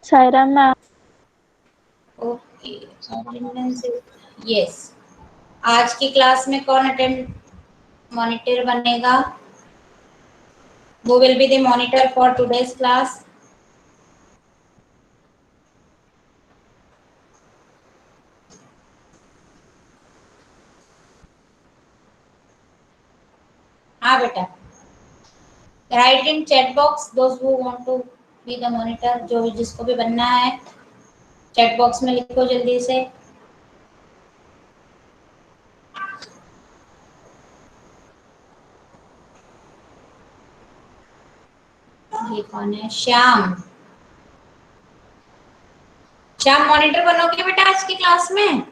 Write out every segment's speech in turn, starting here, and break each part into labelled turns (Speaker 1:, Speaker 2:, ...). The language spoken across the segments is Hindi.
Speaker 1: Saira ma'am.
Speaker 2: Okay, attendance. Yes, आज की क्लास में कौन मॉनिटर बनेगा? Who will be the monitor for today's class? हाँ बेटा, write in chat box those who want to be the monitor, जो जिसको भी बनना है चैट बॉक्स में लिखो जल्दी से। ये कौन है? श्याम। श्याम मॉनिटर बनोगे बेटा आज की क्लास में?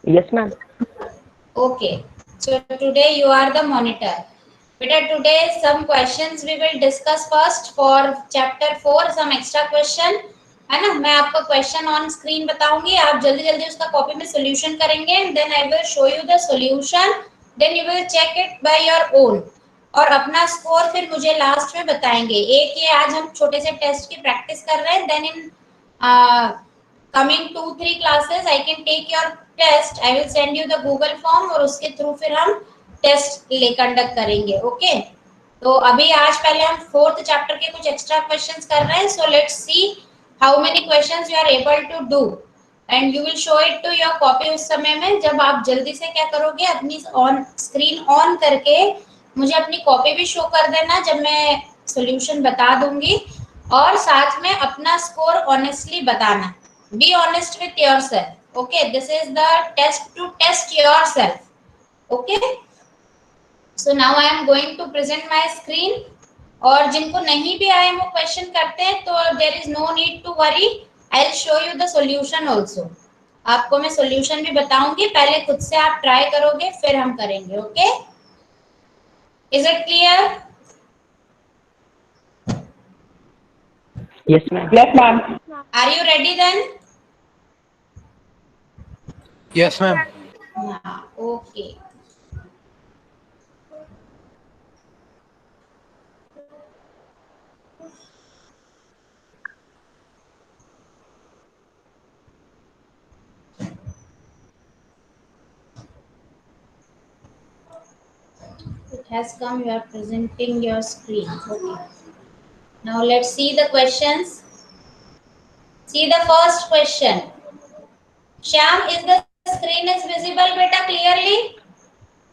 Speaker 3: Yes, ma'am.
Speaker 2: Okay, so today you are the monitor. Beta, today some questions we will discuss first for chapter 4, some extra question है ना। मैं आपको क्वेश्चन ऑन स्क्रीन बताऊंगी, आप जल्दी जल्दी उसका कॉपी में सॉल्यूशन करेंगे, then I will show you the solution, then you will check it by your own और अपना स्कोर फिर मुझे लास्ट में बताएंगे। एक ये आज हम छोटे से टेस्ट की प्रैक्टिस कर रहे हैं, then in coming 2-3 classes I can take your test, I will send you the Google form और उसके थ्रू फिर हम टेस्ट ले कंडक्ट करेंगे। ओके, तो अभी आज पहले हम 4th चैप्टर के कुछ एक्स्ट्रा क्वेश्चंस कर रहे हैं। So let's see how many questions you are able to do and you will show it to your copy उस समय में जब आप जल्दी से क्या करोगे, अपनी ऑन स्क्रीन ऑन करके मुझे अपनी कॉपी भी शो कर देना जब मैं सॉल्यूशन बता दूंगी, और साथ में अपना स्कोर ऑनेस्टली बताना। Be honest with yourself. Okay, this is the test to test yourself. Okay, so now I am going to present my screen, और जिनको नहीं भी आए वो क्वेश्चन करते हैं तो there is no need to worry, I will show you the solution also. आपको मैं सॉल्यूशन भी बताऊंगी, पहले खुद से आप ट्राई करोगे फिर हम करेंगे। Okay, is it clear?
Speaker 3: Yes, ma'am.
Speaker 4: Yes, ma'am.
Speaker 2: Are you ready then?
Speaker 5: Yes, ma'am.
Speaker 2: हाँ, okay. It has come, you are presenting your screen. Okay. Now let's see the questions. See the first question. Shyam, is the screen is visible beta clearly?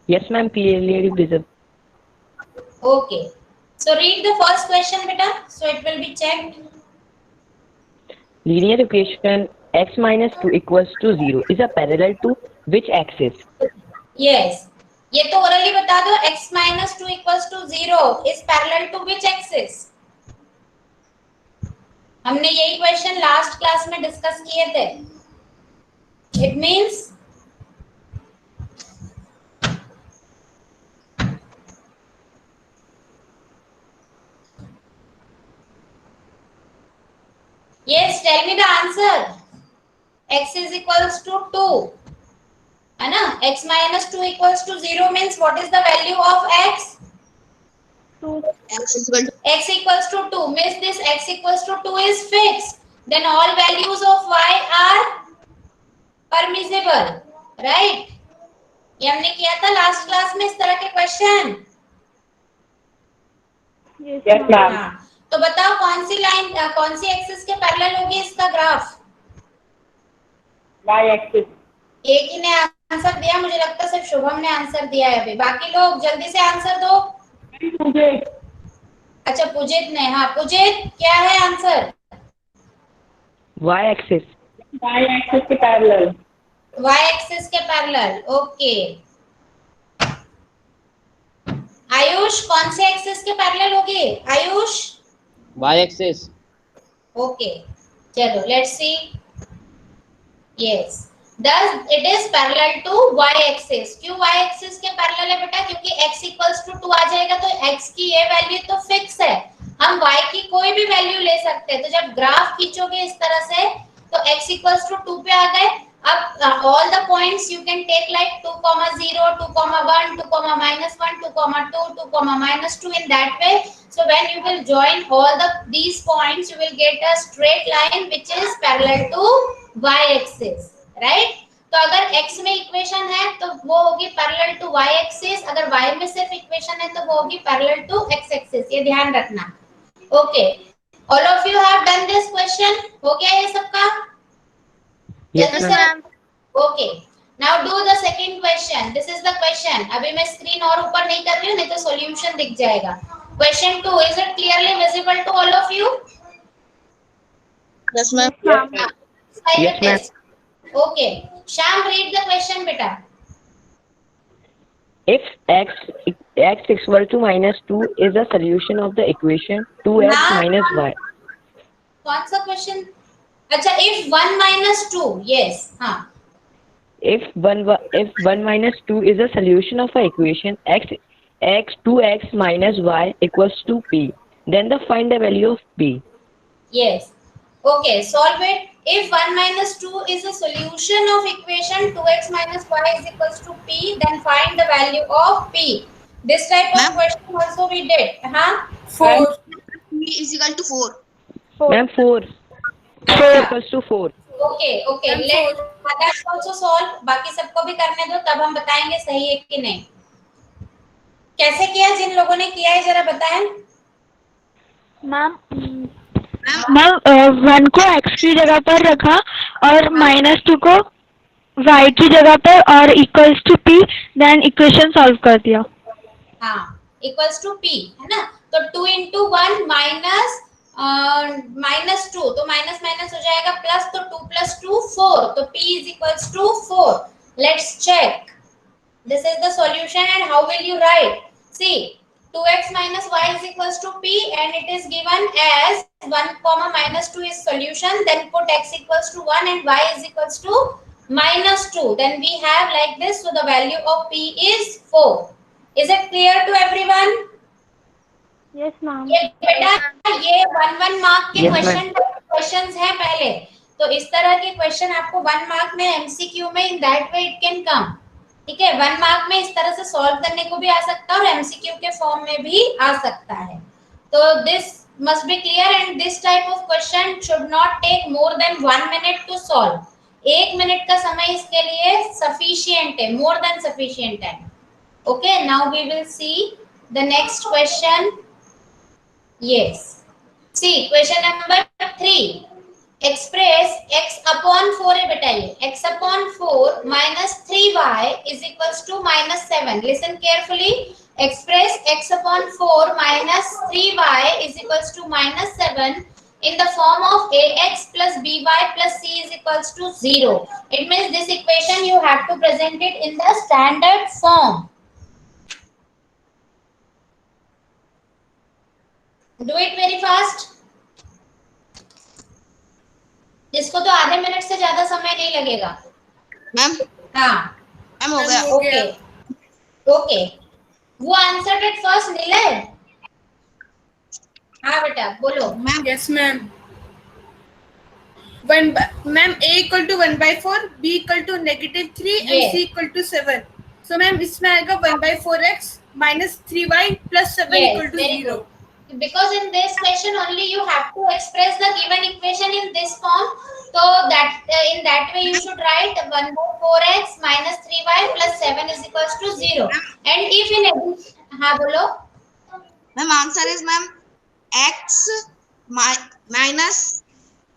Speaker 3: Yes, ma'am. Clearly visible.
Speaker 2: Okay. So read the first question beta, so it will be checked.
Speaker 3: Linear equation x minus 2 equals to 0 is a parallel to which axis?
Speaker 2: Yes. ये तो ओरली बता दो, x minus 2 equals to 0 is parallel to which axis? हमने यही क्वेश्चन लास्ट क्लास में डिस्कस किए थे। It means yes, tell me the answer. X is equals to 2 है ना। x minus 2 equals to 0 means what is the value of x? X equals to 2 means this x equals to 2 is fixed, then all values of y are permissible, right? ये हमने किया था लास्ट क्लास में इस तरह के क्वेश्चन।
Speaker 4: Yes, ma'am.
Speaker 2: हाँ, तो बताओ कौन सी लाइन कौन सी एक्सिस के पैरेलल होगी इसका ग्राफ?
Speaker 4: Y axis.
Speaker 2: एक ही ने आंसर दिया, मुझे लगता है सिर्फ शुभम ने आंसर दिया है अभी, बाकी लोग जल्दी से आंसर दो।
Speaker 4: मुझे
Speaker 2: अच्छा, पुजित ने, हाँ पुजित क्या है answer?
Speaker 3: Y axis.
Speaker 4: Y axis के पैरेलल।
Speaker 2: y एक्सिस के पैरेलल। ओके, आयुष कौन से एक्सिस के पैरेलल होगी? Ayush
Speaker 6: y axis.
Speaker 2: ओके, चलो let's see. Yes, thus it is parallel to y axis। क्यों y axis के पैरेलल है बेटा? क्योंकि x equals to 2 आ जाएगा तो x की ये वैल्यू तो फिक्स है, हम y की कोई भी वैल्यू ले सकते हैं। तो जब ग्राफ खींचोगे इस तरह से तो x equals to 2 पे आ गए, अब all the points you can take like 2, 0, 2, 1, 2, -1, 2, 2, 2, -2 in that way. So when you will join all these points, you will get a straight line which is parallel to y axis, right? तो अगर x में इक्वेशन है तो वो होगी पैरेलल टू y एक्सिस, अगर y में सिर्फ इक्वेशन है तो वो होगी पैरेलल टू x एक्सिस, ये ध्यान रखना. Okay, all of you have done this question. हो गया ये सबका?
Speaker 3: Yes, ma'am.
Speaker 2: Okay, now do the second question. This is the question. अभी मैं स्क्रीन और ऊपर नहीं कर रही हूँ, नहीं तो सॉल्यूशन दिख जाएगा. Question 2, is it clearly visible to all of you?
Speaker 6: Yes, ma'am.
Speaker 3: Yes, ma'am.
Speaker 2: Okay, Shyam read the question बेटा.
Speaker 3: If x equal to -2 is the solution of the equation 2x minus y.
Speaker 2: कौन सा क्वेश्चन? अच्छा, if 1 - 2, yes, हाँ.
Speaker 3: If 1 minus 2 is the solution of a equation 2x minus y equals to p, then find the value of p.
Speaker 2: Yes. Okay, solve it. If 1 - 2 is a solution of equation 2x minus y is equals to p, then find the value of p. This type of question also we did. Huh?
Speaker 1: 4.
Speaker 6: P is equal to 4.
Speaker 3: Ma'am, 4. X equals to 4.
Speaker 2: Okay, okay. Let others also solve. बाकी सबको भी करने दो, तब हम बताएंगे सही है कि नहीं. कैसे किया? जिन लोगों ने किया है जरा बताएं.
Speaker 1: मैम 1 को x की जगह पर रखा और -2 को y की जगह पर और equals to p, then equation solve कर दिया.
Speaker 2: हाँ, इक्वल्स टू p है ना. तो 2 into 1 minus 2, तो माइनस माइनस हो जाएगा प्लस, तो 2 + 2 4, तो p is equals to 4. Let's check. This is the solution, and how will you write? See, 2x minus y is equals to p, and it is given as 1, -2 is solution. Then put x equals to 1 and y is equals to -2. Then we have like this. So the value of p is 4. Is it clear to everyone?
Speaker 1: Yes ma'am.
Speaker 2: ये बेटा, ये 1 मार्क के
Speaker 3: Yes, ma'am.
Speaker 2: क्वेश्चंस हैं पहले. तो इस तरह के क्वेश्चन आपको 1 मार्क में एमसीक्यू में इन that way it can come. ठीक है, 1 मार्क में इस तरह से सॉल्व करने को भी आ सकता है और एमसीक्यू के फॉर्म में भी आ सकता है. तो this must be clear, and this type of question should not take more than 1 minute to solve. 1 minute का समय इसके लिए सफिशिएंट है, मोर देन सफिशिएंट है. Okay, now we will see the next question. Yes. See, question number 3. Express x upon 4 है बेटा, ये x upon 4 minus 3y is equals to -7. Listen carefully. Express x upon 4 minus 3y is equals to -7 in the form of ax plus by plus c is equals to 0. It means this equation you have to present it in the standard form. Do it very fast. इसको तो आधे मिनट से ज्यादा समय नहीं लगेगा.
Speaker 6: मैम
Speaker 2: हाँ,
Speaker 6: मैम हो गया.
Speaker 2: Okay okay. वो आंसर इट फर्स्ट. नीलय, हाँ बेटा बोलो.
Speaker 6: Ma'am
Speaker 1: yes ma'am. Ma'am a equal to 1/4, b equal to -3 and
Speaker 2: Yes.
Speaker 1: c equal to 7. So ma'am इसमें आएगा 1/4x minus 3y plus 7
Speaker 2: Yes,
Speaker 1: equal to
Speaker 2: very
Speaker 1: 0.
Speaker 2: good. Because in this question only you have to express the given equation in this form. So that in that way you should write 1/4x minus 3y plus 7 is equals to 0. And if in addition, हाँ बोलो.
Speaker 6: Ma'am answer is ma'am x minus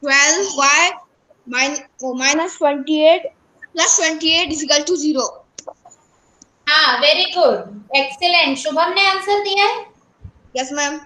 Speaker 6: 12y minus 28 plus 28 is equal to 0.
Speaker 2: हाँ, वेरी गुड, एक्सीलेंट. शुभम ने आंसर दिया है.
Speaker 6: Yes ma'am.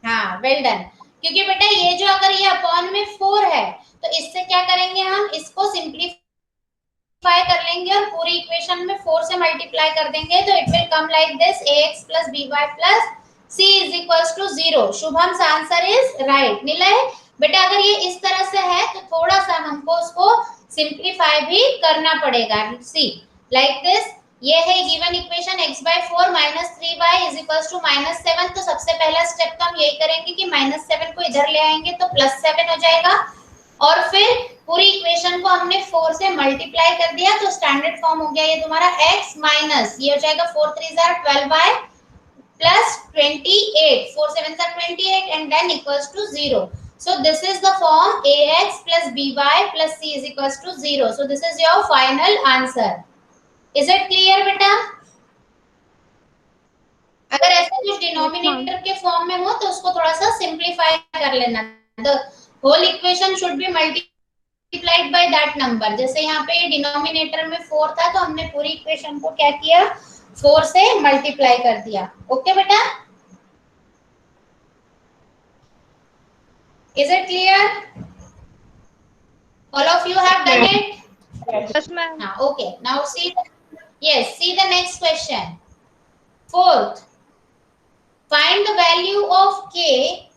Speaker 2: हाँ, वेल डन. क्योंकि बेटा ये जो अगर ये अपॉन में 4 है तो इससे क्या करेंगे, हम इसको सिंपलीफाई कर लेंगे और पूरी इक्वेशन में 4 से मल्टीप्लाई कर देंगे. तो it will come like this, ax plus by plus c is equals to 0. Shubham's answer is right. Nilay बेटा, अगर ये इस तरह से है तो थोड़ा सा हमको उसको सिंपलीफाई भी करना पड़ेगा. सी लाइक दिस, ये है given equation x/4 minus 3y is equals to -7. तो सबसे पहला स्टेप तो हम यही करेंगे कि -7 को इधर ले आएंगे तो +7 हो जाएगा. और फिर पूरी इक्वेशन को हमने 4 से मल्टीप्लाई कर दिया, तो स्टैंडर्ड फॉर्म हो गया ये तुम्हारा x माइनस, ये हो जाएगा 4 3 12y plus 28, 4 7 28 and then equals to 0. So this is the form ax plus by plus c is equals to 0. So this is your final answer. Is it clear बेटा? अगर ऐसा कुछ डिनोमिनेटर के फॉर्म में हो तो उसको थोड़ा सा सिंप्लीफाई कर लेना. The whole equation should be multiplied by that number. जैसे यहाँ पे डिनोमिनेटर में 4 था तो हमने पूरी इक्वेशन को क्या किया, 4 से मल्टीप्लाई कर दिया. ओके बेटा? Is it clear? All of you have done it?
Speaker 6: Yes, ma'am.
Speaker 2: Okay. Now see the next question. Fourth, find the value of k.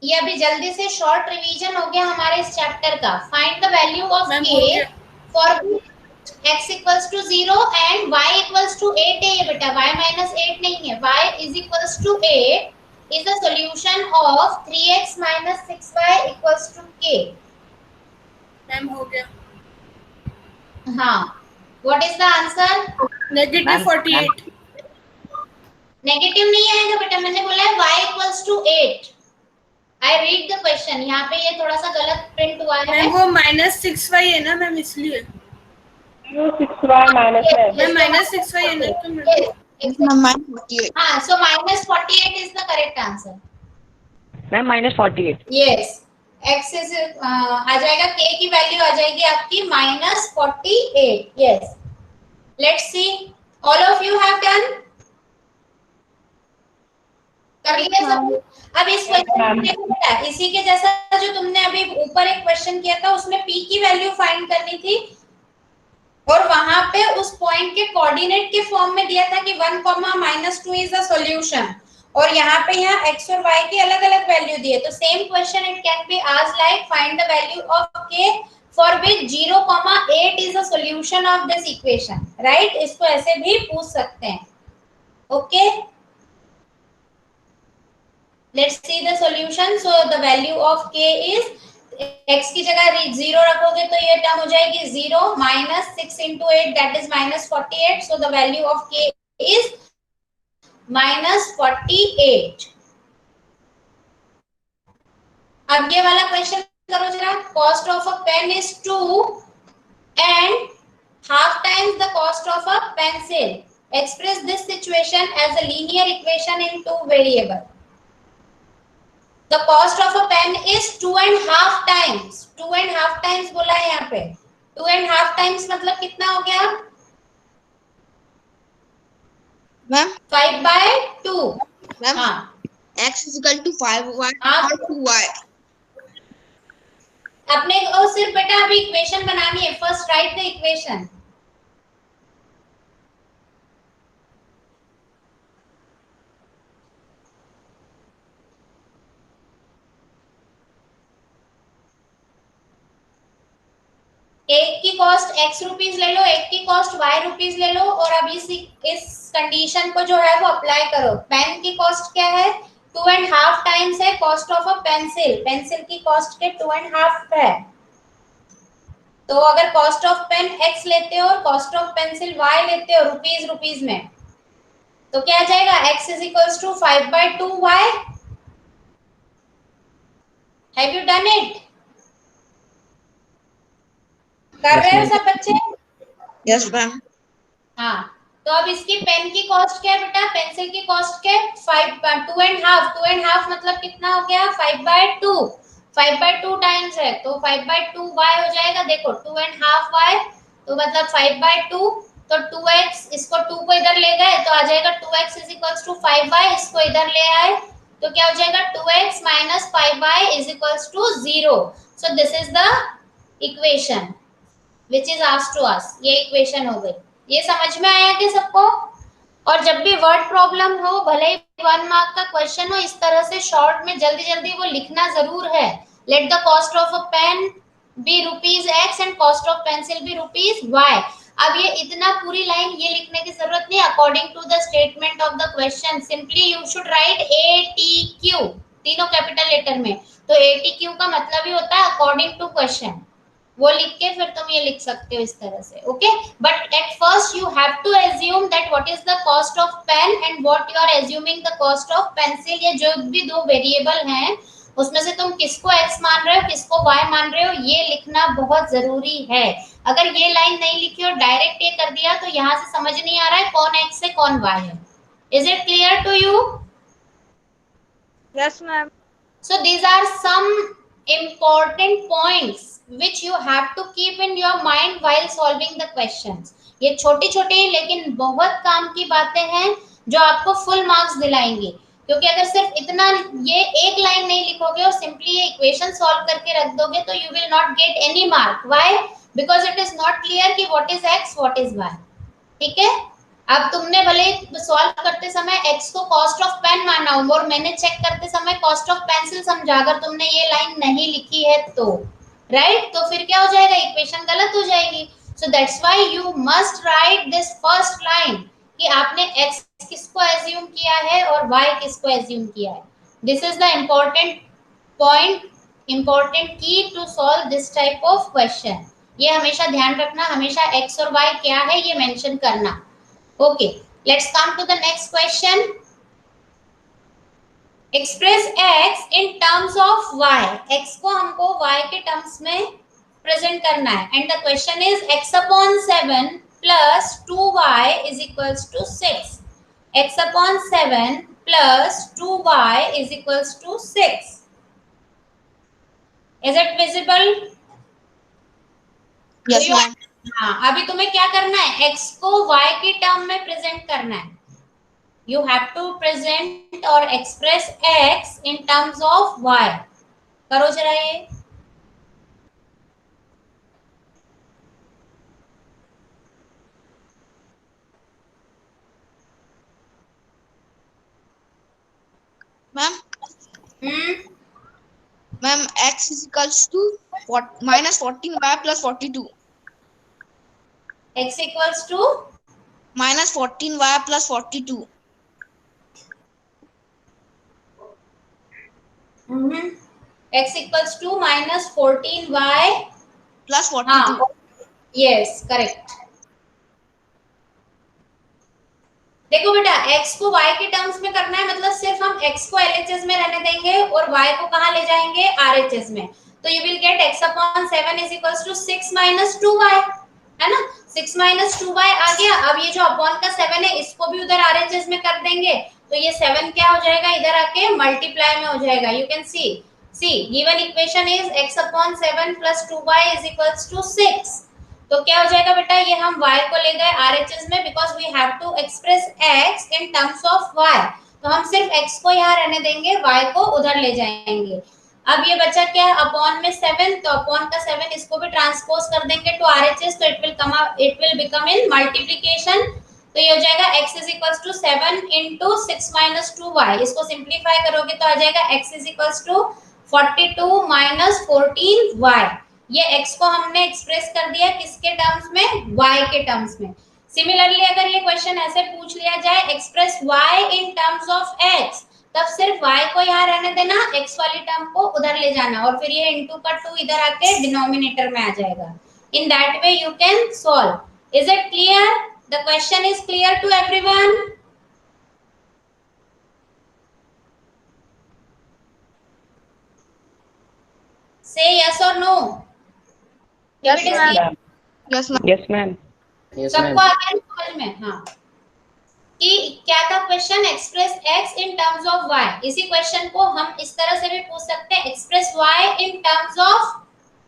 Speaker 2: ये अभी जल्दी से शॉर्ट रिवीजन हो गया हमारे इस चैप्टर का. Find the value of k for x equals to 0 and y equals to 8 है ये बेटा. y minus 8 नहीं है. y is equals to 8 is the solution of 3x minus 6y equals to k.
Speaker 5: Ma'am हो गया.
Speaker 2: हाँ. What is the answer?
Speaker 5: Negative 48.
Speaker 2: Negative नहीं आएगा बेटा, मैंने बोला है y equals to 8. I read the question. यहाँ पे ये थोड़ा सा गलत प्रिंट हुआ है.
Speaker 5: मैम वो -6y है ना मैम, इसलिए.
Speaker 4: वो 6y माइनस है.
Speaker 5: मैम -6y है ना तो मैम.
Speaker 2: हाँ, so -48 is the correct answer.
Speaker 3: Ma'am -48.
Speaker 2: Yes. x is आ जाएगा, k की वैल्यू आ जाएगी आपकी -48. Yes. Let's see. All of you have done. कर लिया सब. अब इस क्वेश्चन में देखो बेटा, इसी के जैसा जो तुमने अभी ऊपर एक क्वेश्चन किया था उसमें p की वैल्यू फाइंड करनी थी और वहां पे उस पॉइंट के कोऑर्डिनेट के फॉर्म में दिया था कि 1, -2 इज द सॉल्यूशन और यहाँ पे यहाँ x और y की अलग-अलग वैल्यू दी है. तो same question it can be asked like find the value of k for which 0,8 is the solution of this equation. Right? इसको ऐसे भी पूछ सकते हैं. Okay, let's see the solution. So the value of k is, x की जगह 0 रखोगे तो ये टर्म हो जाएगी 0 minus 6 into 8 that is -48. So the value of k is -48. अब ये वाला क्वेश्चन करो जरा. Cost of a pen is 2 and half times the cost of a pencil. Express this situation as a linear equation in two variables. The cost of a pen is 2.5 times. 2.5 times बोला है यहाँ पे. 2.5 times मतलब कितना हो गया?
Speaker 6: मैम
Speaker 2: 5/2.
Speaker 6: मैम
Speaker 2: हाँ.
Speaker 6: x is equal to 5y
Speaker 2: हाँ.
Speaker 6: or 2y.
Speaker 2: अपने को सिर्फ बेटा अभी इक्वेशन बनानी है. First right the equation. एक की कॉस्ट x रुपीस ले लो, एक की कॉस्ट y रुपीस ले लो और अब इस कंडीशन को जो है वो अप्लाई करो. पेन की कॉस्ट क्या है? 2.5 टाइम्स है cost of a pencil. Pencil की कॉस्ट के 2.5 है. तो अगर कॉस्ट ऑफ पेन x लेते हो और कॉस्ट ऑफ पेंसिल y लेते हो रुपीस में, तो क्या आ जाएगा? x is equals to 5/2y. Have you done it? कर रहे हो सब बच्चे?
Speaker 6: Yes, ma'am.
Speaker 2: हाँ. तो अब इसकी पेन की कॉस्ट क्या है बेटा? पेंसिल की कॉस्ट क्या है? 2.5 मतलब कितना हो गया? 5/2. 5/2 टाइम्स है तो 5/2y हो जाएगा. देखो 2.5y तो मतलब 5/2. तो 2x, इसको 2 को इधर ले गए तो आ जाएगा 2x is equals to 5y. इसको इधर ले आए तो क्या हो जाएगा? 2x minus 5y is equals to 0. So this is the equation which is asked to us. ये इक्वेशन हो गई. ये समझ में आया कि सबको? और जब भी वर्ड प्रॉब्लम हो, भले ही 1 मार्क का क्वेश्चन हो, इस तरह से शॉर्ट में जल्दी वो लिखना जरूर है. Let the cost of a pen be ₹x and cost of pencil be ₹y. अब ये इतना पूरी लाइन ये लिखने की जरूरत नहीं. According to the statement of the question simply you should write ATQ तीनों कैपिटल लेटर में. तो ATQ का मतलब ही होता है अकॉर्डिंग टू क्वेश्चन, वो लिख के फिर तुम ये लिख सकते हो इस तरह से, okay. But at first you have to assume that what is the cost of pen and what you are assuming the cost of pencil. ये जो भी दो वेरिएबल हैं उसमें से तुम किसको x मान रहे हो किसको y मान रहे हो, ये लिखना बहुत जरूरी है। अगर ये लाइन नहीं लिखी और डायरेक्ट ये कर दिया तो यहाँ से समझ नहीं आ रहा है कौन x है कौन y है। Is it clear to you?
Speaker 6: Yes, ma'am.
Speaker 2: So these are some important points which you have to keep in your mind while solving the questions. ये छोटी छोटी लेकिन बहुत काम की बातें हैं जो आपको फुल मार्क्स दिलाएंगी, क्योंकि अगर सिर्फ इतना ये एक लाइन नहीं लिखोगे और सिंपली ये इक्वेशन सॉल्व करके रख दोगे तो you will not get any mark. Why? Because it is not clear कि what is x what is y। ठीक है, अब तुमने भले सॉल्व करते समय x को कॉस्ट ऑफ पेन माना हो और मैंने चेक करते समय कॉस्ट ऑफ पेंसिल समझा, अगर तुमने ये लाइन नहीं लिखी है तो राइट, तो फिर क्या हो जाएगा, इक्वेशन गलत हो जाएगी। So that's why you must write this first line कि आपने x किसको एज्यूम किया है और y किसको एज्यूम किया है। This is the important point, important key to solve this type of question. ये हमेशा ध्यान रखना, हमेशा x और y क्या है ये मेंशन करना। Okay, let's come to the next question. Express x in terms of y. x को हमको y के terms में present करना है and the question is x upon 7 plus 2y is equals to 6. x upon 7 plus 2y is equals to 6. Is it visible?
Speaker 6: Yes, ma'am.
Speaker 2: हाँ, अभी तुम्हें क्या करना है, x को y के टर्म में प्रेजेंट करना है। यू हैव टू प्रेजेंट और express x in terms of y। करो जरा ये।
Speaker 6: Ma'am, ma'am, x is equals to minus 14y plus 42.
Speaker 2: x equals to
Speaker 6: Minus 14y plus 42.
Speaker 2: x equals to minus 14y
Speaker 6: Plus 42.
Speaker 2: हाँ, यस करेक्ट। देखो बेटा, x को y के टर्म्स में करना है, मतलब सिर्फ हम x को LHS में रहने देंगे और y को कहाँ ले जाएंगे, RHS में। तो you will get x upon 7 is equals to 6 minus 2y, है ना। 6 माइनस 2y आ गया। अब ये जो अपॉन का 7 है इसको भी उधर RHS में कर देंगे तो ये 7 क्या हो जाएगा, इधर आके मल्टीप्लाई में हो जाएगा। You can see given equation is x upon 7 plus 2y is equals to 6। तो क्या हो जाएगा बेटा, ये हम y को ले गए RHS में because we have to express x in terms of y। तो हम सिर्फ x को यहाँ रहने देंगे, y को उधर ले जाएंगे। अब ये बचा क्या, अपॉन में 7, तो अपॉन का 7 इसको भी ट्रांसपोज कर देंगे टू RHS, तो it will become in multiplication. तो ये हो जाएगा x is equals to 7 into 6 minus 2y। इसको सिंप्लीफाई करोगे तो आ जाएगा x is equals to 42 minus 14y। ये x को हमने एक्सप्रेस कर दिया किसके टर्म्स में, y के टर्म्स में। सिमिलरली अगर ये क्वेश्चन ऐसे पूछ लिया जाए express y in terms of x, तब सिर्फ y को यहाँ रहने देना, x वाली टर्म को उधर ले जाना और फिर ये इनटू का 2 इधर आके डिनोमिनेटर में आ जाएगा। In that way you can solve. Is it clear? The question is clear to everyone? Say yes और no?
Speaker 6: Yes, ma'am. Yes, ma'am.
Speaker 3: Yes, ma'am.
Speaker 2: सबको आ गया समझ में? हाँ, कि क्या था question, express x in terms of y। इसी क्वेश्चन को हम इस तरह से भी पूछ सकते हैं, express y in terms of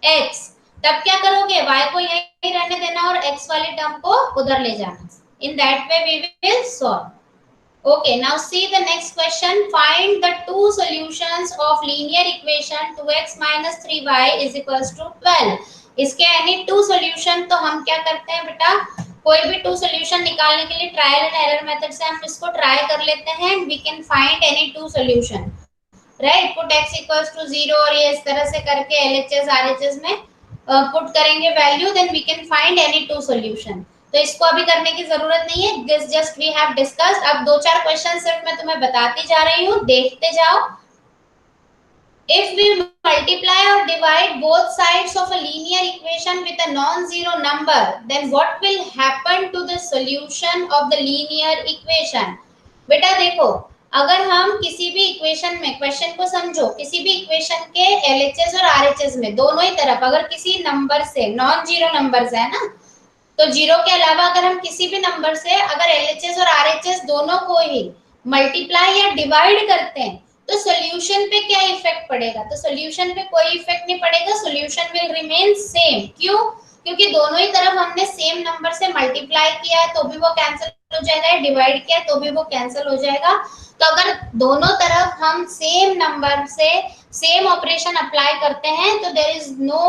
Speaker 2: x। तब क्या करोगे, y को यहीं रहने देना और x वाली टर्म को उधर ले जाना। In that way we will solve. Okay, now see the next question. Find the two solutions of linear equation 2x minus 3y is equals to 12. इसके any two solution, तो हम क्या करते हैं बेटा, कोई भी two solution निकालने के लिए ट्रायल एंड एरर मेथड से हम इसको ट्राई कर लेते हैं and we can find any two solution. Right? Put x equals to 0 और ये इस तरह से करके LHS RHS में पुट करेंगे value, then we can find any two solution. तो इसको अभी करने की जरूरत नहीं है, this just we have discussed. अब 2-4 क्वेश्चन सिर्फ मैं तुम्हें बताती जा रही हूँ, देखते जाओ। If we multiply or divide both sides of a linear equation with a non-zero number, then what will happen to the solution of the linear equation? बेटा देखो, अगर हम किसी भी इक्वेशन में, क्वेश्चन को समझो, किसी भी इक्वेशन के LHS और RHS में दोनों ही तरफ अगर किसी नंबर से, नॉन जीरो नंबर्स है ना, तो जीरो के अलावा अगर हम किसी भी नंबर से अगर LHS और RHS दोनों को ही मल्टीप्लाई या डिवाइड करते हैं तो सॉल्यूशन पे क्या इफेक्ट पड़ेगा? तो सॉल्यूशन पे कोई इफेक्ट नहीं पड़ेगा, सॉल्यूशन विल रिमेन सेम। क्यों? क्योंकि दोनों ही तरफ हमने सेम नंबर से मल्टीप्लाई किया है तो भी वो कैंसिल हो जाएगा, डिवाइड किया है तो भी वो कैंसिल हो जाएगा। तो अगर दोनों तरफ हम सेम नंबर से सेम ऑपरेशन अप्लाई करते हैं तो there is no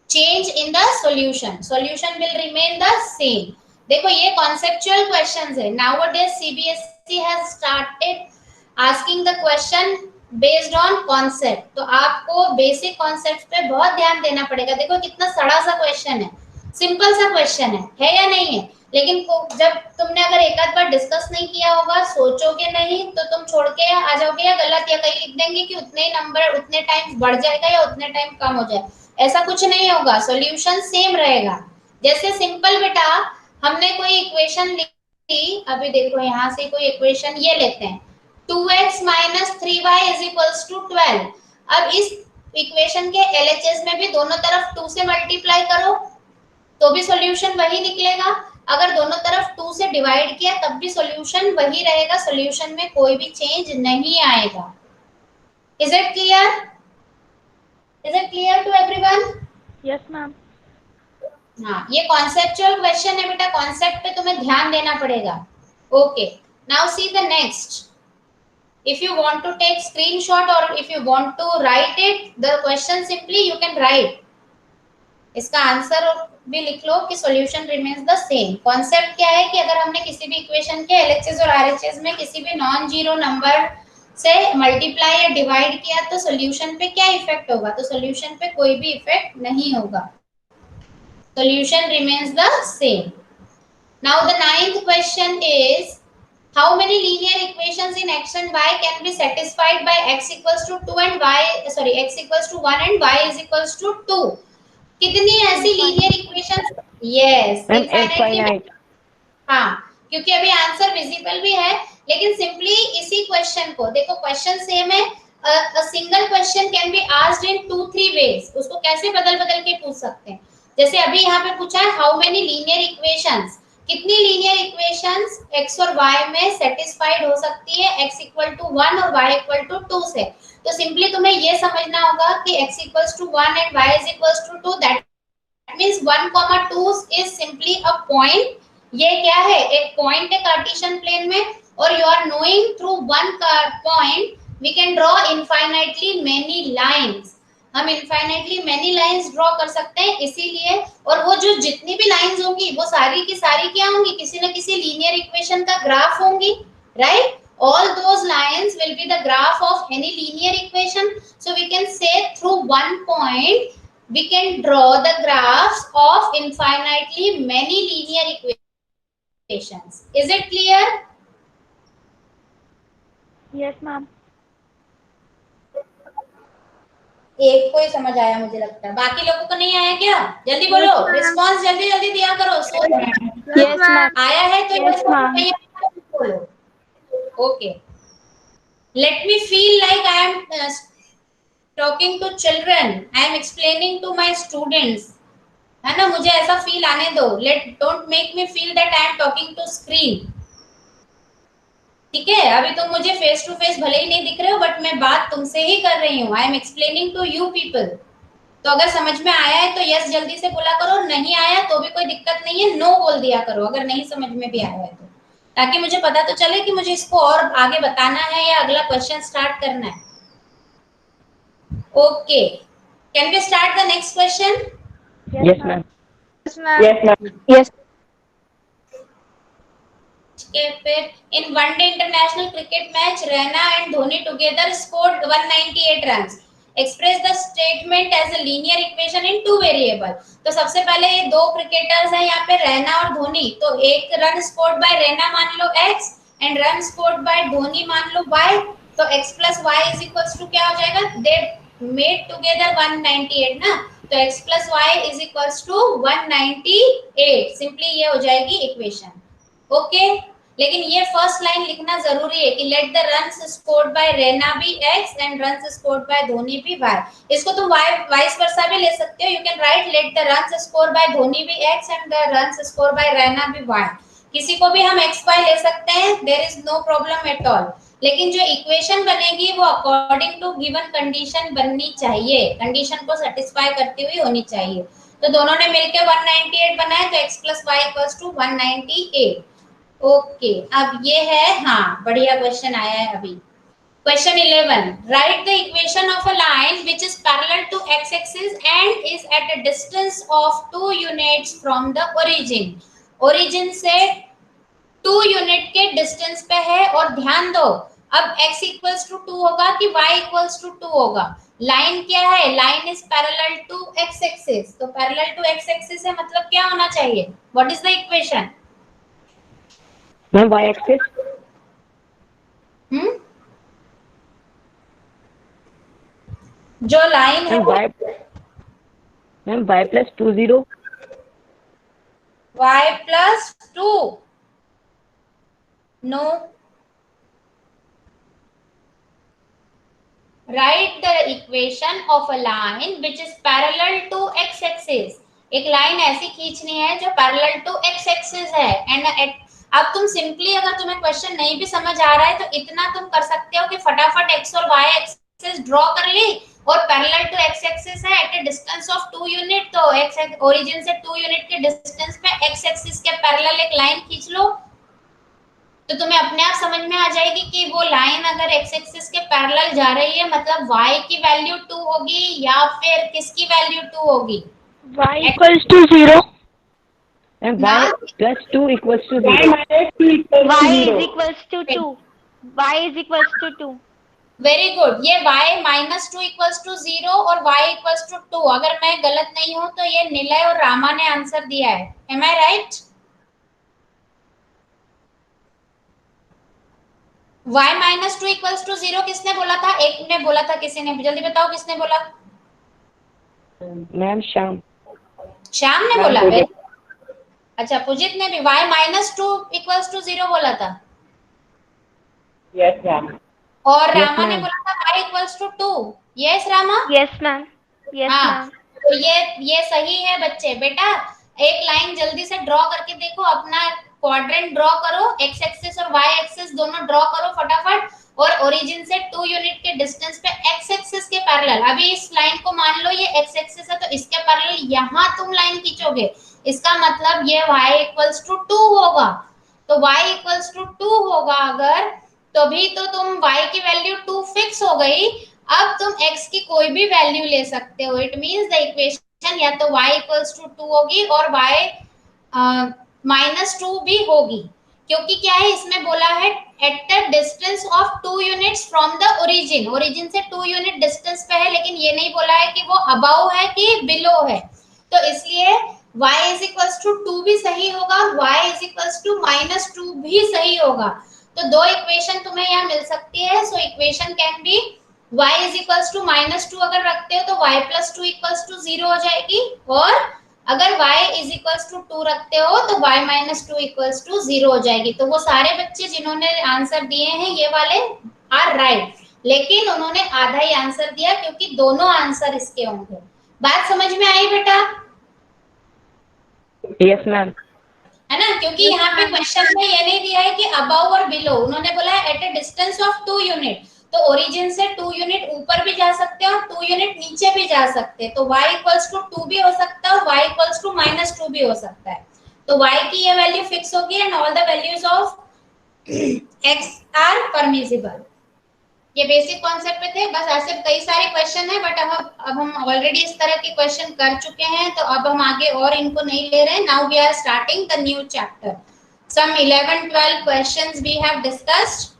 Speaker 2: change in the solution, solution will remain the same. देखो ये कॉन्सेप्चुअल क्वेश्चंस है। Nowadays CBSE has started asking the question based on concept, तो आपको बेसिक कॉन्सेप्ट पे बहुत ध्यान देना पड़ेगा। देखो कितना सड़ा सा क्वेश्चन है, सिंपल सा क्वेश्चन है या नहीं है? लेकिन जब तुमने अगर एक आध बार डिस्कस नहीं किया होगा, सोचोगे नहीं, तो तुम छोड़ के आ जाओगे या गलत या कहीं लिख देंगे कि उतने ही नंबर उतने टाइम बढ़ जाएगा या उतने टाइम कम हो जाए। ऐसा कुछ नहीं होगा, सॉल्यूशन सेम रहेगा। जैसे सिंपल बेटा, हमने कोई इक्वेशन ली, अभी देखो यहाँ से कोई इक्वेशन ये लेते हैं, 2x minus 3y is equals to 12। अब इस इक्वेशन के LHS में भी दोनों तरफ 2 से मल्टीप्लाई करो तो भी सॉल्यूशन वही निकलेगा, अगर दोनों तरफ 2 से डिवाइड किया तब भी सॉल्यूशन वही रहेगा, सॉल्यूशन में कोई भी चेंज नहीं आएगा। Is it clear? Is it clear to everyone?
Speaker 1: Yes ma'am.
Speaker 2: हाँ, ये कॉन्सेप्चुअल क्वेश्चन है बेटा, कॉन्सेप्ट पे तुम्हें ध्यान देना पड़ेगा। Okay, now see the next. If you want to take screenshot or if you want to write it, the question simply you can write. इसका आंसर भी लिख लो कि solution remains the same। Concept क्या है कि अगर हमने किसी भी इक्वेशन के LHS और RHS में किसी भी नॉन जीरो नंबर से मल्टीप्लाई या डिवाइड किया तो सॉल्यूशन पे क्या इफेक्ट होगा? तो सॉल्यूशन पे कोई भी इफेक्ट नहीं होगा, solution remains the same। Now the ninth question is, how many linear equations in x and y can be satisfied by x equals to 2 and x equals to 1 and y is equals to 2? कितनी ऐसी लीनियर इक्वेशंस? Yes, infinitely. हाँ, क्योंकि अभी आंसर विजिबल भी है, लेकिन सिंपली इसी क्वेश्चन को देखो, क्वेश्चन सेम है, a single question can be asked in 2-3 ways। उसको कैसे बदल बदल के पूछ सकते हैं। जैसे अभी यहाँ पे पूछा है हाउ मेनी लीनियर इक्वेशंस, कितनी लीनियर इक्वेशंस x और y में सेटिस्फाइड हो सकती है x इक्वल टू 1 और y इक्वल टू 2 से। तो सिंपली तुम्हें ये समझना होगा कि x equals to 1 and y is equals to 2, that means 1,2 is simply a point. ये क्या है? एक पॉइंट है कार्टेशियन प्लेन में, और you are knowing through one point we can draw infinitely many lines. हम इनफाइनाइटली मेनी लाइंस ड्रॉ कर सकते हैं, इसीलिए, और वो जो जितनी भी लाइंस होंगी वो सारी की सारी क्या होंगी? किसी न किसी लीनियर इक्वेशन का ग्राफ होंगी, right? All those lines will be the graph of any linear equation. So we can say through one point we can draw the graphs of infinitely many linear equations. Is it clear?
Speaker 1: Yes ma'am.
Speaker 2: एक को ही समझ आया मुझे लगता है, बाकी लोगों को नहीं आया क्या? जल्दी बोलो, रिस्पांस जल्दी जल्दी दिया करो।
Speaker 1: Yes ma'am.
Speaker 2: आया है तो
Speaker 1: Yes, ma'am.
Speaker 2: बोलो। Okay, let me feel like I am talking to children, I am explaining to my students, है ना? मुझे ऐसा फील आने दो, don't make me feel that I am talking to screen। ठीक है, अभी तुम मुझे फेस टू फेस भले ही नहीं दिख रहे हो, बट मैं बात तुमसे ही कर रही हूँ। I am explaining to you people. तो अगर समझ में आया है तो यस जल्दी से बोला करो, नहीं आया तो भी कोई दिक्कत नहीं है, नो बोल दिया करो अगर नहीं समझ में भी आया है तो, ताकि मुझे पता तो चले कि मुझे इसको और आगे बताना है या अगला क्वेश्चन स्टार्ट करना है। Okay, can we start the next question?
Speaker 3: Yes, ma'am.
Speaker 4: Yes, ma'am. Yes.
Speaker 2: फिर in one day international cricket match Raina and Dhoni together scored 198 runs. Express the statement as a linear equation in two variable. तो सबसे पहले ये दो क्रिकेटर्स हैं यहाँ पे, रैना और धोनी। तो एक रन स्कोर्ड बाय रैना मान लो x and run scored by Dhoni मान लो y। तो x plus y is equals to क्या हो जाएगा, दे मेड टुगेदर 198 ना, तो x plus y is equals to 198, simply ये हो जाएगी इक्वेशन। ओके, लेकिन ये फर्स्ट लाइन लिखना जरूरी है कि let the runs scored by Raina be x and runs scored by Dhoni be y। इसको तुम वाइस वर्सा भी ले सकते हो, you can write let the runs scored by Dhoni be x and the runs scored by Raina be y। किसी को भी हम x y ले सकते हैं, there is no problem at all, लेकिन जो इक्वेशन बनेगी वो अकॉर्डिंग टू गिवन कंडीशन बननी चाहिए, कंडीशन को सेटिस्फाई करती हुई होनी चाहिए। तो दोनों ने मिलकर 198 बनाया, तो x plus y equals to 198। Okay, अब ये है, हाँ बढ़िया क्वेश्चन आया है अभी। Question 11, write the equation of a line which is parallel to x axis and is at a distance of 2 units from the origin. Origin से 2 यूनिट के डिस्टेंस पे है, और ध्यान दो अब x इक्वल्स टू 2 होगा कि y इक्वल्स टू 2 होगा। लाइन क्या है, line is parallel to x axis, तो पैरेलल टू x एक्सिस है मतलब क्या होना चाहिए, what is the equation?
Speaker 3: Ma'am y axis,
Speaker 2: जो लाइन है वो
Speaker 3: ma'am y plus 20,
Speaker 2: y plus 2, no, write the equation of a line which is parallel to x axis. एक लाइन ऐसी खींचनी है जो पैरेलल टू x एक्सिस है, एंड अब तुम सिंपली, अगर तुम्हें क्वेश्चन नहीं भी समझ आ रहा है तो इतना तुम कर सकते हो कि फटाफट x और y एक्सिस ड्रॉ कर ली, और पैरेलल टू x एक्सिस है eight a distance of 2 unit, तो x ओरिजिन से 2 यूनिट के डिस्टेंस पे x एक्सिस के पैरेलल एक लाइन खींच लो, तो तुम्हें अपने आप समझ में आ जाएगी कि वो लाइन अगर x एक्सिस के पैरेलल जा रही है मतलब y की वैल्यू 2 होगी या फिर किसकी वैल्यू 2 होगी,
Speaker 1: y equals to 0.
Speaker 3: मैम
Speaker 2: ना?
Speaker 3: y plus 2 equals to 0।
Speaker 4: Y is equals to 2. Y is equals to 2.
Speaker 2: Very good, ये y माइनस 2 इक्वल्स टू 0 और y इक्वल्स टू 2, अगर मैं गलत नहीं हूं तो ये निलय और रामा ने आंसर दिया है, am I right? y minus 2 equals to 0 किसने बोला था, एक ने बोला था, किसी ने, जल्दी बताओ किसने बोला?
Speaker 3: मैम श्याम,
Speaker 2: श्याम ने बोला, अच्छा पुजित ने भी y माइनस 2 इक्वल्स टू 0 बोला था,
Speaker 7: यस मैम।
Speaker 2: और
Speaker 3: Yes,
Speaker 2: रामा ने
Speaker 3: ma'am.
Speaker 2: बोला था y equals to 2। Yes Rama?
Speaker 4: Yes, ma'am. Yes,
Speaker 2: हाँ,
Speaker 4: ma'am.
Speaker 2: तो ये सही है बच्चे। बेटा एक लाइन जल्दी से ड्रॉ करके देखो, अपना क्वाड्रेंट ड्रॉ करो, x एक्सिस और y एक्सिस दोनों ड्रॉ करो फटाफट, और ओरिजिन से 2 यूनिट के डिस्टेंस पे x एक्सिस के पैरेलल, अभी इस लाइन को मान लो ये x एक्सिस है तो इसके पैरेलल यहाँ तुम लाइन खींचोगे, इसका मतलब ये y इक्वल्स टू 2 होगा, तो y इक्वल्स टू 2 होगा अगर, तभी तो तुम y की वैल्यू 2 फिक्स हो गई। अब तुम x की कोई भी वैल्यू ले सकते हो, इट मींस द इक्वेशन या तो y इक्वल्स टू 2 होगी और y माइनस 2 भी होगी, क्योंकि क्या है इसमें बोला है at the distance of 2 units from the origin, origin से 2 यूनिट डिस्टेंस पे है, लेकिन ये नहीं बोला है कि वो अबव है कि बिलो है, तो इसलिए y इज इक्वल्स टू 2 भी सही होगा, y is equals to minus 2 भी सही होगा, तो दो इक्वेशन तुम्हें यहाँ मिल सकती है। So equation can be y is equals to minus 2 अगर रखते हो तो y प्लस 2 इक्वल्स टू 0 हो जाएगी, और अगर y इज इक्वल्स टू 2 रखते हो तो y माइनस 2 इक्वल्स टू 0 हो जाएगी। तो वो सारे बच्चे जिन्होंने आंसर दिए हैं ये वाले आर राइट, लेकिन उन्होंने आधा ही आंसर दिया क्योंकि दोनों आंसर इसके होंगे। बात समझ में आई बेटा?
Speaker 3: Yes ma'am.
Speaker 2: है ना, क्योंकि यहाँ पे क्वेश्चन में ये नहीं दिया है कि अबव और बिलो, उन्होंने बोला है eight a distance of 2 unit, तो ओरिजिन से 2 यूनिट ऊपर भी जा सकते हैं और 2 यूनिट नीचे भी जा सकते हैं, तो y इक्वल्स टू 2 भी हो सकता है और y इक्वल्स टू माइनस 2 भी हो सकता है, तो y की ये वैल्यू फिक्स होगी and all the values of x are permissible. ये बेसिक कॉन्सेप्ट पे थे, बस ऐसे कई सारे क्वेश्चन है, बट अब हम ऑलरेडी इस तरह के क्वेश्चन कर चुके हैं, तो अब हम आगे और इनको नहीं ले रहे हैं। Now we are starting the new chapter, some 11-12 questions we have discussed.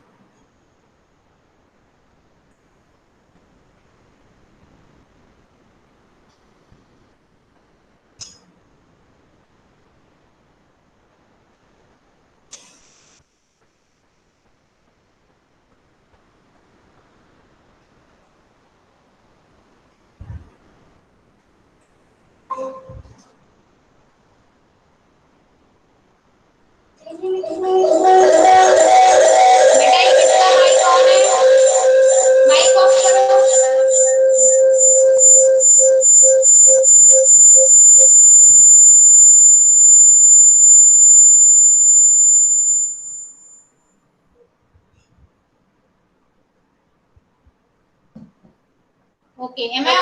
Speaker 2: Okay, am I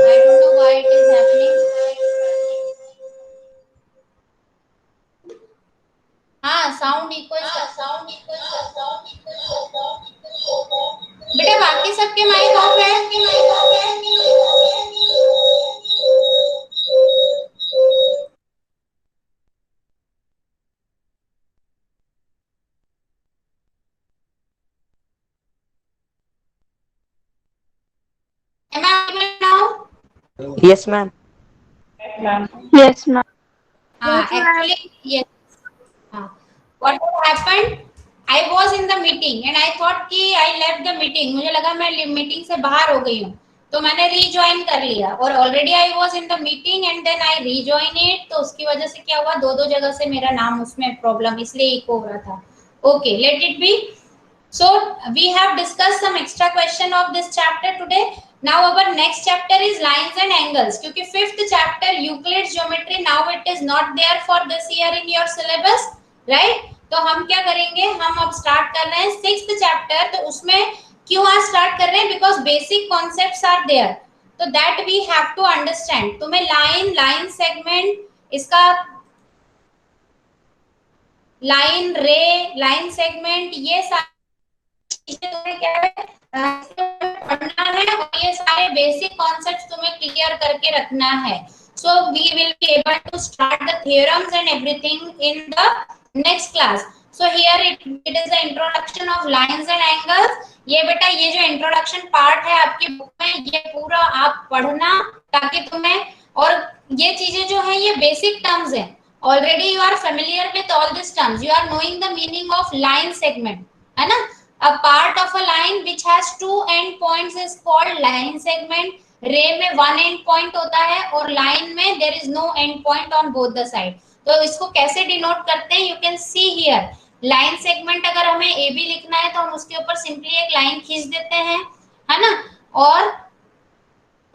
Speaker 2: I don't know why it is happening. हाँ, साउंड इक्वल बेटा, बाकी सबके माइक ऑफ है। Am I audible now?
Speaker 3: Yes, ma'am.
Speaker 1: Yes, ma'am.
Speaker 2: Actually, yes. What happened? I was in the meeting and I thought कि I left the meeting. मुझे लगा मैं मीटिंग से बाहर हो गई हूँ, तो मैंने रीजॉइन कर लिया और already I was in the meeting and then I rejoin it. तो उसकी वजह से क्या हुआ, दो जगह से मेरा नाम उसमें प्रॉब्लम इसलिए इको हो रहा था। Okay, let it be. So we have discussed some extra question of this chapter today. Now our next chapter is lines and angles. क्योंकि fifth chapter Euclid's geometry now it is not there for this year in your syllabus, right? तो हम क्या करेंगे, हम अब स्टार्ट कर रहे हैं सिक्स्थ चैप्टर। तो उसमें क्यों आज स्टार्ट कर रहे हैं, because basic concepts are there, तो that we have to understand. तुम्हें लाइन सेगमेंट, इसका लाइन रे, लाइन सेगमेंट, ये तुम्हें क्या है पढ़ना है और ये सारे बेसिक कॉन्सेप्ट्स तुम्हें क्लियर करके रखना है। So we will be able to start the theorems and everything in the next class. So here it is the introduction of lines and angles. ये बेटा, ये जो इंट्रोडक्शन पार्ट है आपकी बुक में, ये पूरा आप पढ़ना ताकि तुम्हें, और ये चीजें जो है ये बेसिक टर्म्स हैं, already you are familiar with all this terms, you are knowing the meaning of line segment, है ना। A part of a line which has two end points is called line segment. रे में one end point होता है और लाइन में there is no end point on both the side. तो इसको कैसे डिनोट करते हैं, you can see here. Line segment अगर हमें ए बी लिखना है तो हम उसके ऊपर सिंपली एक लाइन खींच देते हैं, है ना। और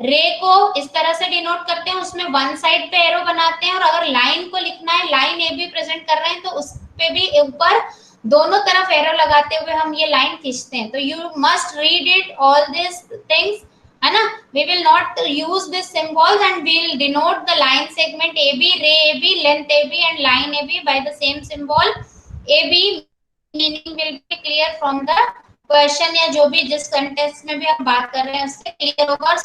Speaker 2: रे को इस तरह से डिनोट करते हैं, उसमें वन साइड पे एरो बनाते हैं, और अगर लाइन को लिखना है, लाइन ए बी प्रेजेंट कर रहे हैं तो उस पे भी ऊपर दोनों तरफ एरो लगाते हुए हम ये लाइन खींचते हैं। तो you must read it all this things, है ना। We will not use this symbols and we will denote the line segment A B, ray A B, length A B and line A B by the same symbol A B. Meaning will be clear from the question, या जो भी जिस कंटेक्स्ट में भी आप बात कर रहे हैं उससे क्लियर होगा।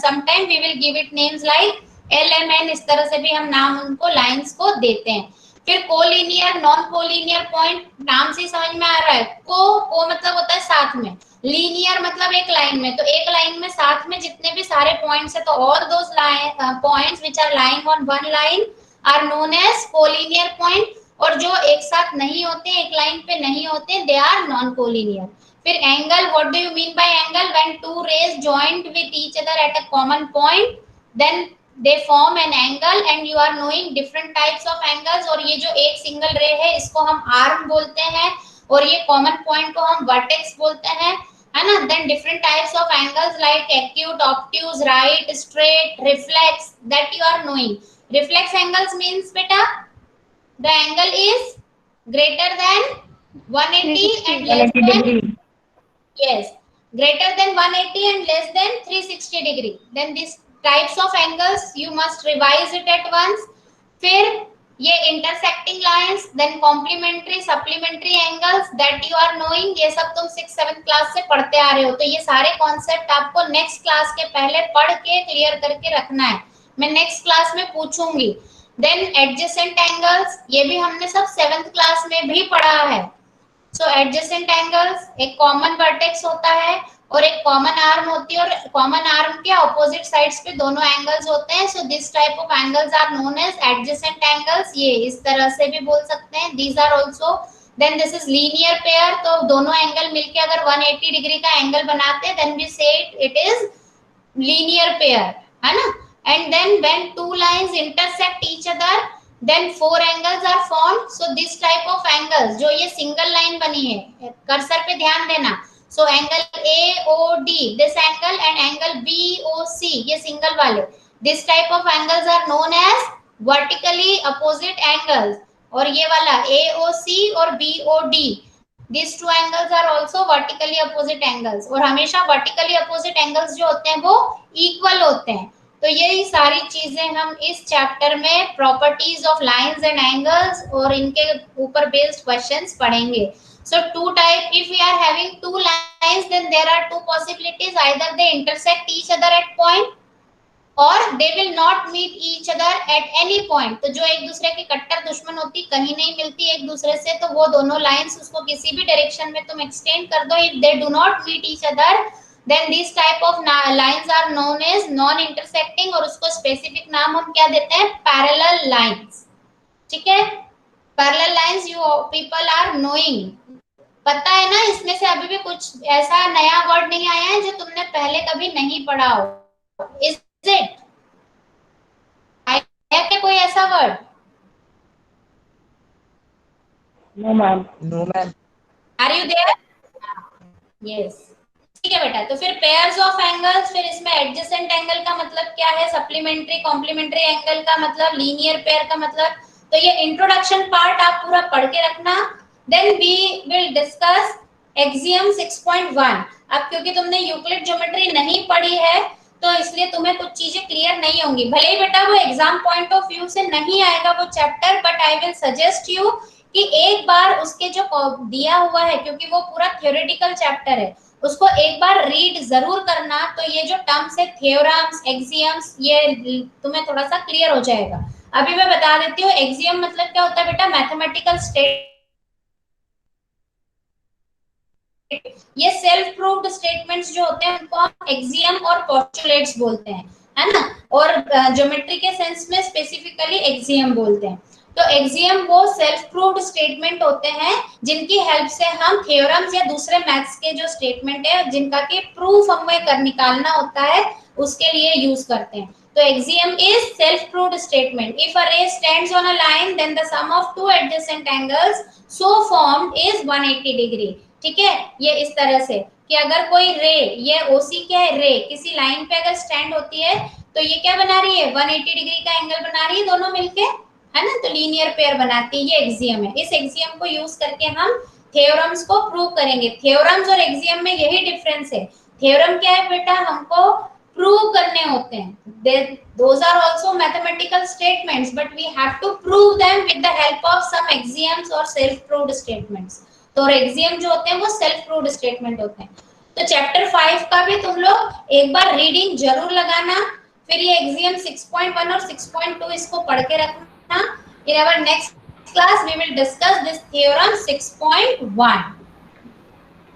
Speaker 2: Sometime we will give it names like L M N, इस तरह से भी हम नाम उनको लाइंस को देते हैं। फिर कोलिनियर, नॉन कोलिनियर पॉइंट, नाम से समझ में आ रहा है। को मतलब होता है साथ में, लीनियर मतलब एक लाइन में, तो एक लाइन में साथ में जितने भी सारे पॉइंट्स है, तो all those points which are lying on one line are known as collinear point, और जो एक साथ नहीं होते, एक लाइन पे नहीं होते, दे आर नॉन कोलिनियर। फिर angle, what do you mean by angle, when two rays joint with each other at a common point then they form an angle and you are knowing different types of angles। और ये जो एक सिंगल रे है इसको हम आर्म बोलते हैं, और ये कॉमन पॉइंट को हम वर्टेक्स बोलते हैं, है ना। Then different types of angles like acute, obtuse, right, straight, reflex, that you are knowing. Reflex angles means बेटा the angle is greater than 180 and less than, yes, greater than 180 and less than 360 degree. Then this types of angles you must revise it at once। फिर ये intersecting lines, then complementary, supplementary angles that you are knowing, ये सब तुम 6-7 क्लास से पढ़ते आ रहे हो। तो ये सारे कॉन्सेप्ट आपको नेक्स्ट क्लास के पहले पढ़ के क्लियर करके रखना है, मैं नेक्स्ट क्लास में पूछूंगी। देन एडजेसेंट एंगल्स, ये भी हमने सब 7th क्लास में भी पढ़ा है। सो एडजेसेंट एंगल्स, एक कॉमन वर्टेक्स होता है और एक कॉमन आर्म होती है, और कॉमन आर्म के ऑपोजिट साइड्स पे दोनों एंगल्स होते हैं। So this type of angles are known as adjacent angles. ये इस तरह से भी बोल सकते हैं, these are also. Then this is linear pair, तो दोनों एंगल मिलके अगर 180 डिग्री का एंगल बनाते हैं देन वी से इट इज लीनियर पेयर। है ना. And then when two lines intersect each other, then four angles are formed. So this type of angles, जो ये single line बनी है, कर्सर पे ध्यान देना. So angle AOD, this angle, and angle BOC, ये single वाले, this type of angles are known as vertically opposite angles. और ये वाला AOC और BOD, these two angles are also vertically opposite angles. और हमेशा vertically opposite angles जो होते हैं वो equal होते हैं. तो यही सारी चीजें हम इस चैप्टर में properties of lines and angles और इनके ऊपर बेस्ड क्वेश्चंस पढ़ेंगे. So two type, if we are having two lines, then there are two possibilities. Either they intersect each other at point, or they will not meet each other at any point. तो जो एक दूसरे की कट्टर दुश्मन होती, कहीं नहीं मिलती एक दूसरे से, तो वो दोनों लाइंस उसको किसी भी डायरेक्शन में तुम एक्सटेंड कर दो. If they do not meet each other, then these type of lines are known as non intersecting, और उसको स्पेसिफिक नाम हम क्या देते हैं, पैरेलल लाइंस. ठीक है, parallel lines you people are knowing. पता है ना, इसमें से अभी भी कुछ ऐसा नया वर्ड नहीं आया है जो तुमने पहले कभी नहीं पढ़ा हो. इज इट आया क्या कोई ऐसा word?
Speaker 3: No ma'am.
Speaker 7: No, ma'am.
Speaker 2: Are you there? Yes. ठीक है बेटा, तो फिर पेयर्स ऑफ एंगल्स, फिर इसमें एडजेसेंट एंगल का मतलब क्या है, सप्लीमेंट्री कॉम्प्लीमेंट्री एंगल का मतलब, लीनियर पेयर का मतलब. तो ये इंट्रोडक्शन पार्ट आप पूरा पढ़ के रखना. Then we will discuss axiom 6.1. अब क्योंकि तुमने यूक्लिड ज्योमेट्री नहीं पढ़ी है तो इसलिए तुम्हें कुछ चीजें क्लियर नहीं होंगी. भले ही बेटा वो एग्जाम पॉइंट ऑफ व्यू से नहीं आएगा वो chapter, but I will suggest you कि एक बार उसके जो दिया हुआ है, क्योंकि वो पूरा थ्योरेटिकल चैप्टर है, उसको एक बार रीड जरूर करना. तो ये जो टर्म्स है थ्योरम्स, एक्सियम्स, ये तुम्हें थोड़ा सा क्लियर हो जाएगा. अभी मैं बता देती हूँ एक्सियम मतलब क्या होता है बेटा, मैथमेटिकल स्टेट, ये सेल्फ प्रूव्ड स्टेटमेंट्स जो होते हैं उनको हम एक्सियम और पोस्टुलेट्स बोलते हैं, है ना. और ज्योमेट्री के सेंस में स्पेसिफिकली एक्सियम बोलते हैं. तो एक्सियम वो सेल्फ प्रूव्ड स्टेटमेंट होते हैं जिनकी हेल्प से हम थ्योरम्स या दूसरे मैथ्स के जो स्टेटमेंट है जिनका कि प्रूफ हमें कर निकालना होता है उसके लिए यूज करते हैं. तो axiom is self proved statement. If a ray stands on a line then the sum of two adjacent angles so formed is 180 degree. ठीक है, ये इस तरह से कि अगर कोई रे, ये ओसी क्या है, रे किसी लाइन पे अगर स्टैंड होती है तो ये क्या बना रही है, 180 डिग्री का एंगल बना रही है दोनों मिलके, है ना. तो लीनियर पेयर बनाती है, ये एक्सियम है. इस एक्सियम को यूज करके हम थ्योरम्स को प्रूव करेंगे. थ्योरम्स और एक्सियम में यही डिफरेंस है. थ्योरम क्या है बेटा, हमको प्रूव करने होते हैं. Those are also mathematical statements, but we have to prove them with the help of some axioms or self-proved statements. तो एक्सियम जो होते हैं वो सेल्फ प्रूव्ड स्टेटमेंट होते हैं. तो चैप्टर 5 का भी तुम लोग एक बार रीडिंग जरूर लगाना. फिर ये एक्सियम 6.1 और 6.2 इसको पढ़ के रखना. In our next class we will discuss this theorem 6.1.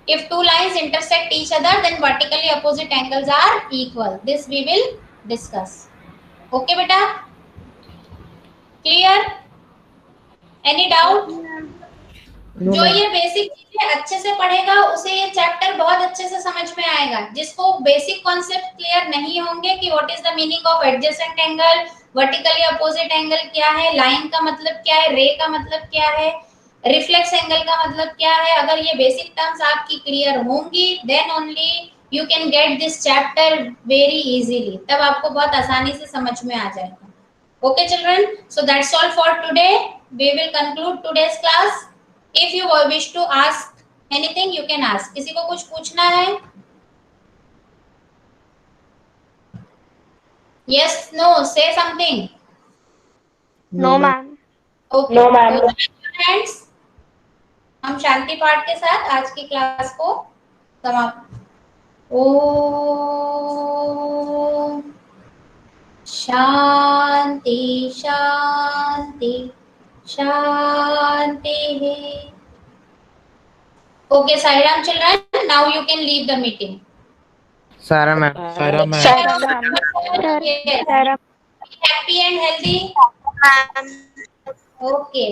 Speaker 2: If two lines intersect each other, then vertically opposite angles are equal. This we will discuss. Okay, beta? Clear? Any doubt? जो ये बेसिक चीजें अच्छे से पढ़ेगा उसे ये चैप्टर बहुत अच्छे से समझ में आएगा. जिसको बेसिक कॉन्सेप्ट क्लियर नहीं होंगे कि what is the meaning of adjacent angle, vertically opposite angle क्या है, लाइन का मतलब क्या है, रे का मतलब क्या है, रिफ्लेक्स एंगल का मतलब क्या है, अगर ये बेसिक टर्म्स आपकी क्लियर होंगी then only you can get this chapter very easily. तब आपको बहुत आसानी से समझ में आ जाएगा. Okay children, so that's all for today. We will conclude today's class. If you wish to ask anything, you can ask. किसी को कुछ पूछना है? Yes, no, say something.
Speaker 4: No, ma'am.
Speaker 2: Okay.
Speaker 3: No, ma'am.
Speaker 2: Friends, हम शांति पाठ के साथ आज की क्लास को समाप्त. ओम शांति शांति Shanti. Okay, Sairam children, now you can leave the meeting.
Speaker 7: Sarah ma'am.
Speaker 3: Sarah
Speaker 4: ma'am.
Speaker 2: Yes. Happy and healthy. Okay.